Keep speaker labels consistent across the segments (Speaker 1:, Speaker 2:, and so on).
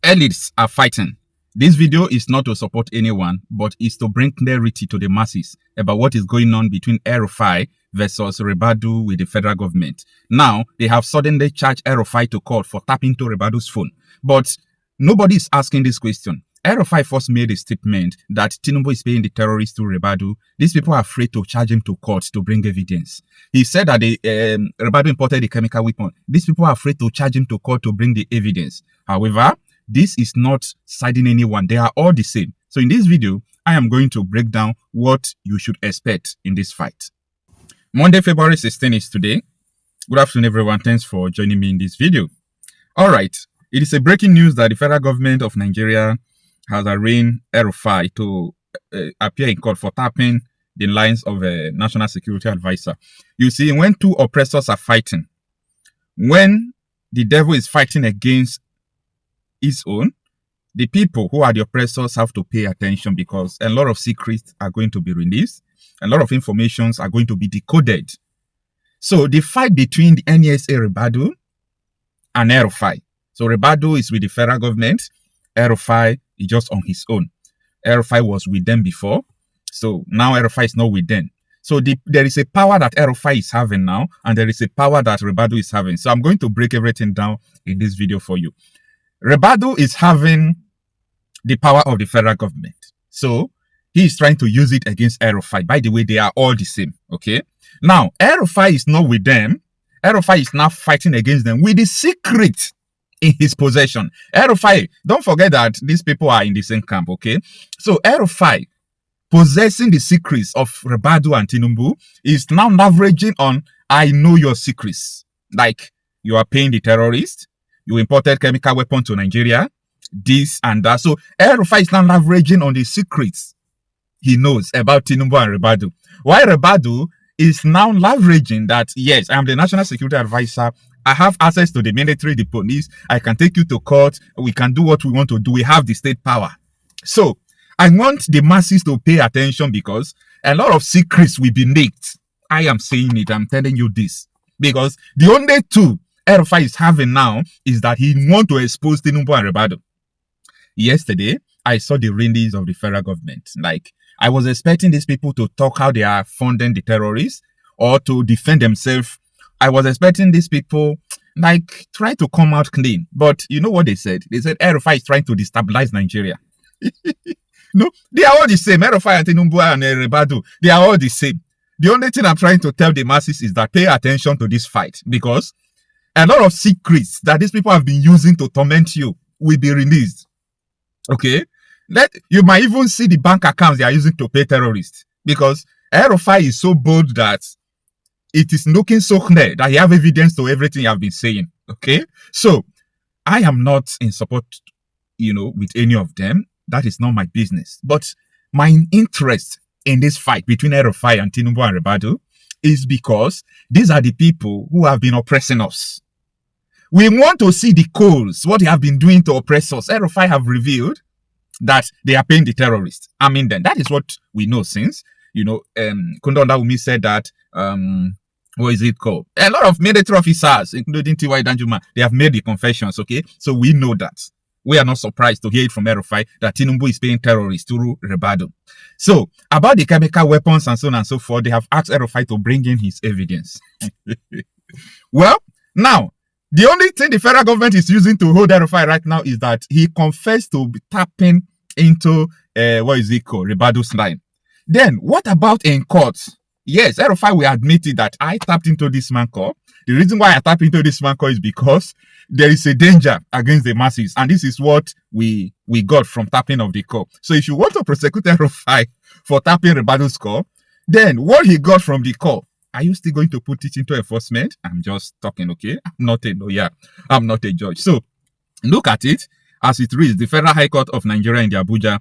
Speaker 1: Elites are fighting. This video is not to support anyone, but is to bring clarity to the masses about what is going on between Elrufai versus Rebadu with the federal government. Now, they have suddenly charged Elrufai to court for tapping into Rebadu's phone. But nobody is asking this question. Elrufai first made a statement that Tinubu is paying the terrorists to Rebadu. These people are afraid to charge him to court to bring evidence. He said that Rebadu imported a chemical weapon. These people are afraid to charge him to court to bring the evidence. However, this is not siding anyone. They are all the same. So in this video, I am going to break down what you should expect in this fight. Monday, February 16 is today. Good afternoon, everyone. Thanks for joining me in this video. All right. It is a breaking news that the federal government of Nigeria has arraigned Elrufai to appear in court for tapping the lines of a national security advisor. You see, when two oppressors are fighting, when the devil is fighting against his own, the people who are the oppressors have to pay attention because a lot of secrets are going to be released. A lot of informations are going to be decoded. So the fight between the NSA Rebadu and Elrufai. So Rebadu is with the federal government. Elrufai is just on his own. Elrufai was with them before. So now Elrufai is not with them. So there is a power that Elrufai is having now, and there is a power that Rebadu is having. So I'm going to break everything down in this video for you. Rebadu is having the power of the federal government. So he is trying to use it against Elrufai. By the way, they are all the same. Okay. Now, Elrufai is not with them. Elrufai is now fighting against them with the secret in his possession. Elrufai, don't forget that these people are in the same camp. Okay. So Elrufai, possessing the secrets of Rebadu and Tinubu, is now leveraging on, I know your secrets. Like, you are paying the terrorists. You imported chemical weapon to Nigeria, this and that. So Elrufai is now leveraging on the secrets he knows about Tinubu and Rebadu. While Rebadu is now leveraging that, yes, I am the national security advisor. I have access to the military, the police. I can take you to court. We can do what we want to do. We have the state power. So I want the masses to pay attention because a lot of secrets will be leaked. I am saying it. I'm telling you this because the only two Elrufai is having now is that he wants to expose Tinubu and Rebadu. Yesterday, I saw the release of the federal government. Like, I was expecting these people to talk how they are funding the terrorists or to defend themselves. I was expecting these people, like, try to come out clean. But you know what they said? They said Elrufai is trying to destabilize Nigeria. No, they are all the same. Elrufai and Tinubu and Rebadu, they are all the same. The only thing I'm trying to tell the masses is that pay attention to this fight because a lot of secrets that these people have been using to torment you will be released. Okay? You might even see the bank accounts they are using to pay terrorists. Because Elrufai is so bold that it is looking so clear that he have evidence to everything you have been saying. Okay? So, I am not in support, with any of them. That is not my business. But my interest in this fight between Elrufai and Tinubu and Rebadu is because these are the people who have been oppressing us. We want to see the coals, what they have been doing to oppress us. Elrufai have revealed that they are paying the terrorists. I mean, then that is what we know since, Kundonda Umi said that, what is it called? A lot of military officers, including T.Y. Danjuma, they have made the confessions, okay? So we know that. We are not surprised to hear it from Elrufai that Tinubu is paying terrorists through Rebadu. So, about the chemical weapons and so on and so forth, they have asked Elrufai to bring in his evidence. Well, now, the only thing the federal government is using to hold Elrufai right now is that he confessed to be tapping into, Rebadu's line. Then, what about in court? Yes, Elrufai will admit it that I tapped into this man call. The reason why I tapped into this man call is because there is a danger against the masses. And this is what we got from tapping of the call. So if you want to prosecute Elrufai for tapping Rebadu's call, then what he got from the call, are you still going to put it into enforcement? I'm just talking, okay? I'm not a lawyer. I'm not a judge. So look at it as it reads. The Federal High Court of Nigeria in the Abuja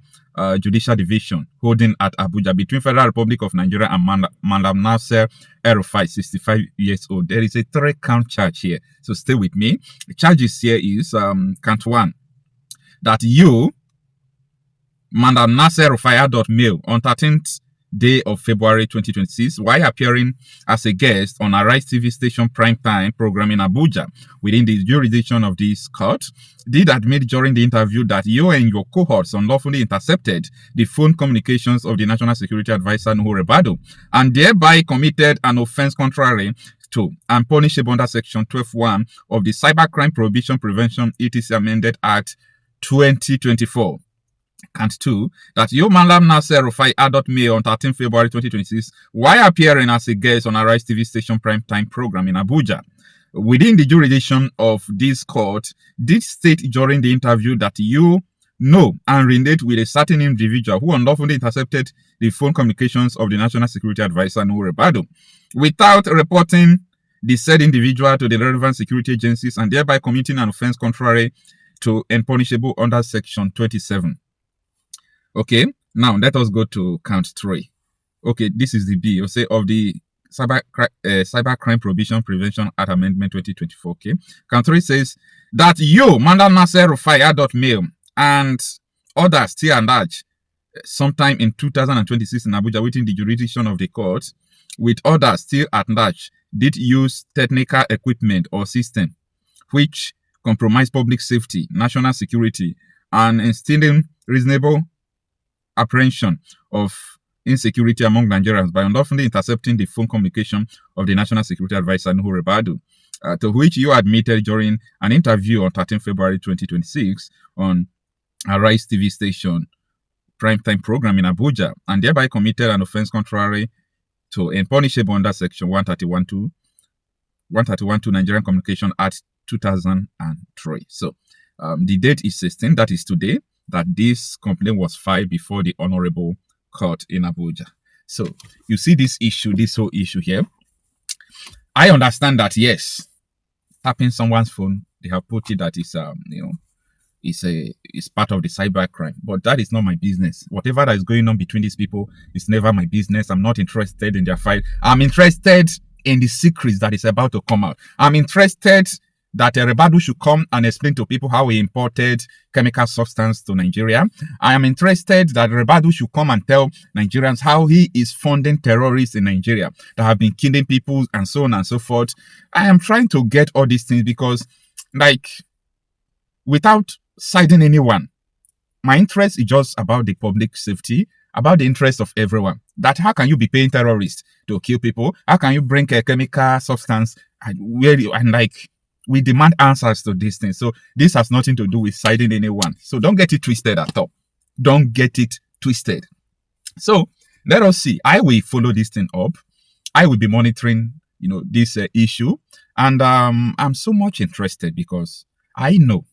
Speaker 1: Judicial Division holding at Abuja between Federal Republic of Nigeria and Madam Nasser Elrufai, 65 years old. There is a 3-count charge here. So stay with me. The charges here is count 1. That you, Madam Nasser Elrufai, mail on 13th day of February 2026, while appearing as a guest on Arise TV station primetime program in Abuja within the jurisdiction of this court, did admit during the interview that you and your cohorts unlawfully intercepted the phone communications of the National Security Advisor Nuhu Ribadu and thereby committed an offense contrary to and punishable under Section 12(1) of the Cybercrime Prohibition Prevention etc. Amended Act 2024. Count 2, that you, Malam Nasser Rufai, adult male on 13 February 2026, while appearing as a guest on Arise TV station primetime program in Abuja, within the jurisdiction of this court, did state during the interview that you know and relate with a certain individual who unlawfully intercepted the phone communications of the National Security Advisor Nuhu Ribadu without reporting the said individual to the relevant security agencies and thereby committing an offense contrary to and punishable under Section 27. Okay, now let us go to count 3. Okay, this is the B. You say of the Cybercrime Prohibition Prevention Act Amendment 2024. Okay, count 3 says that you, Manda Nasser Rufai, adult male, and others still and large, sometime in 2026 in Abuja, within the jurisdiction of the court, with others still at large, did use technical equipment or system which compromise public safety, national security, and instilling reasonable apprehension of insecurity among Nigerians by unlawfully intercepting the phone communication of the National Security Advisor Nuhu Ribadu, to which you admitted during an interview on 13 February 2026 on Arise TV station primetime program in Abuja, and thereby committed an offense contrary to and punishable under Section 131(2) Nigerian Communication Act 2003. So the date is 16, that is today, that this complaint was filed before the Honorable Court in Abuja. So you see this issue, this whole issue here. I understand that, yes, tapping someone's phone, they have put it that is it's part of the cybercrime, but that is not my business. Whatever that is going on between these people is never my business. I'm not interested in their fight. I'm interested in the secrets that is about to come out. I'm interested that Ribadu should come and explain to people how he imported chemical substance to Nigeria. I am interested that Ribadu should come and tell Nigerians how he is funding terrorists in Nigeria that have been killing people and so on and so forth. I am trying to get all these things because, like, without siding anyone, my interest is just about the public safety, about the interest of everyone. That how can you be paying terrorists to kill people? How can you bring a chemical substance we demand answers to these things. So this has nothing to do with siding anyone. So don't get it twisted at all. Don't get it twisted. So let us see. I will follow this thing up. I will be monitoring, this issue. And I'm so much interested because I know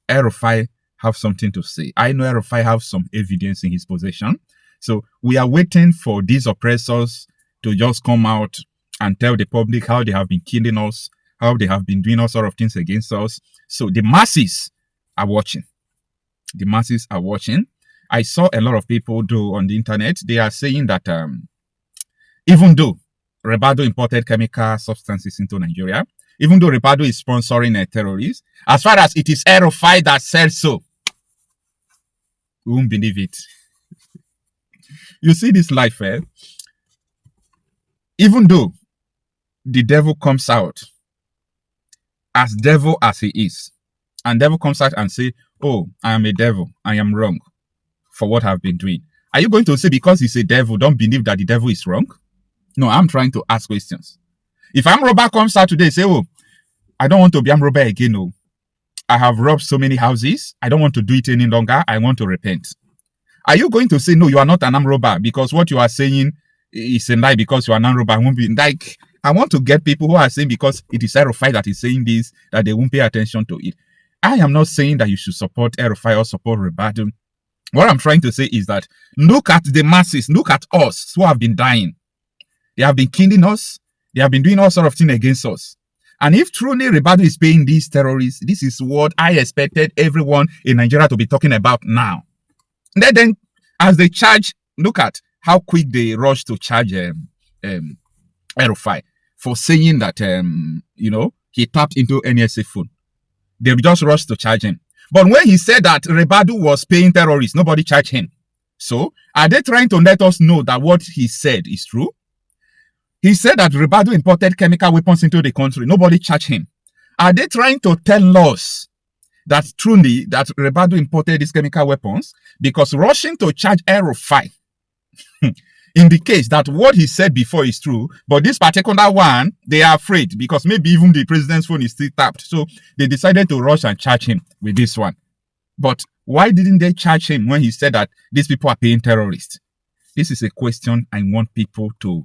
Speaker 1: Elrufai have something to say. I know Elrufai have some evidence in his possession. So we are waiting for these oppressors to just come out and tell the public how they have been killing us, how they have been doing all sorts of things against us. So the masses are watching. The masses are watching. I saw a lot of people on the internet. They are saying that even though Ribadu imported chemical substances into Nigeria, even though Ribadu is sponsoring terrorists, as far as it is Elrufai that said so, we won't believe it. You see this life, even though the devil comes out as devil as he is, and devil comes out and say, oh, I am a devil, I am wrong for what I've been doing. Are you going to say because he's a devil, don't believe that the devil is wrong? No, I'm trying to ask questions. If armed robber comes out today, say, oh, I don't want to be armed robber again, no. I have robbed so many houses, I don't want to do it any longer, I want to repent. Are you going to say, no, you are not an armed robber because what you are saying is a lie because you are an armed robber? I won't be like, I want to get people who are saying because it is Elrufai that is saying this, that they won't pay attention to it. I am not saying that you should support Elrufai or support Ribadu. What I'm trying to say is that look at the masses, look at us who have been dying. They have been killing us. They have been doing all sorts of things against us. And if truly Ribadu is paying these terrorists, this is what I expected everyone in Nigeria to be talking about now. Then as they charge, look at how quick they rush to charge Elrufai for saying that, he tapped into NSA phone. They just rushed to charge him. But when he said that Ribadu was paying terrorists, nobody charged him. So, are they trying to let us know that what he said is true? He said that Rebadu imported chemical weapons into the country. Nobody charged him. Are they trying to tell us that truly that Rebadu imported these chemical weapons? Because rushing to charge Elrufai indicates that what he said before is true, but this particular one, they are afraid because maybe even the president's phone is still tapped. So they decided to rush and charge him with this one. But why didn't they charge him when he said that these people are paying terrorists? This is a question I want people to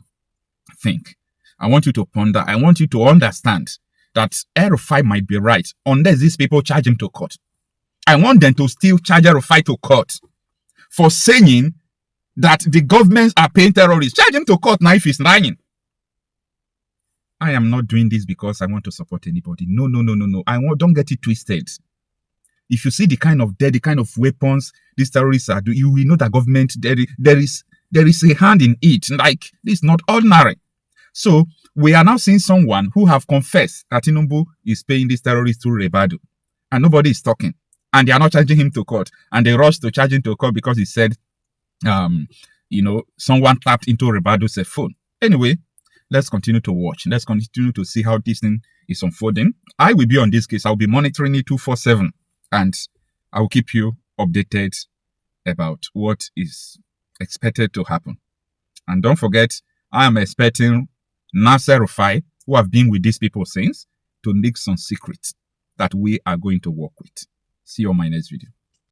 Speaker 1: think. I want you to ponder. I want you to understand that Elrufai might be right unless these people charge him to court. I want them to still charge Elrufai to court for saying that the governments are paying terrorists. Charge him to court now if he's lying. I am not doing this because I want to support anybody. No. Don't get it twisted. If you see the kind of death, the kind of weapons these terrorists are doing, you will know that government, there is a hand in it. Like, this is not ordinary. So, we are now seeing someone who have confessed that Tinubu is paying these terrorists through Rebadu. And nobody is talking. And they are not charging him to court. And they rushed to charge him to court because he said, someone tapped into Rebadu's phone. Anyway, let's continue to watch. Let's continue to see how this thing is unfolding. I will be on this case. I'll be monitoring it 247. And I will keep you updated about what is expected to happen. And don't forget, I am expecting Elrufai, who have been with these people since, to leak some secrets that we are going to work with. See you on my next video.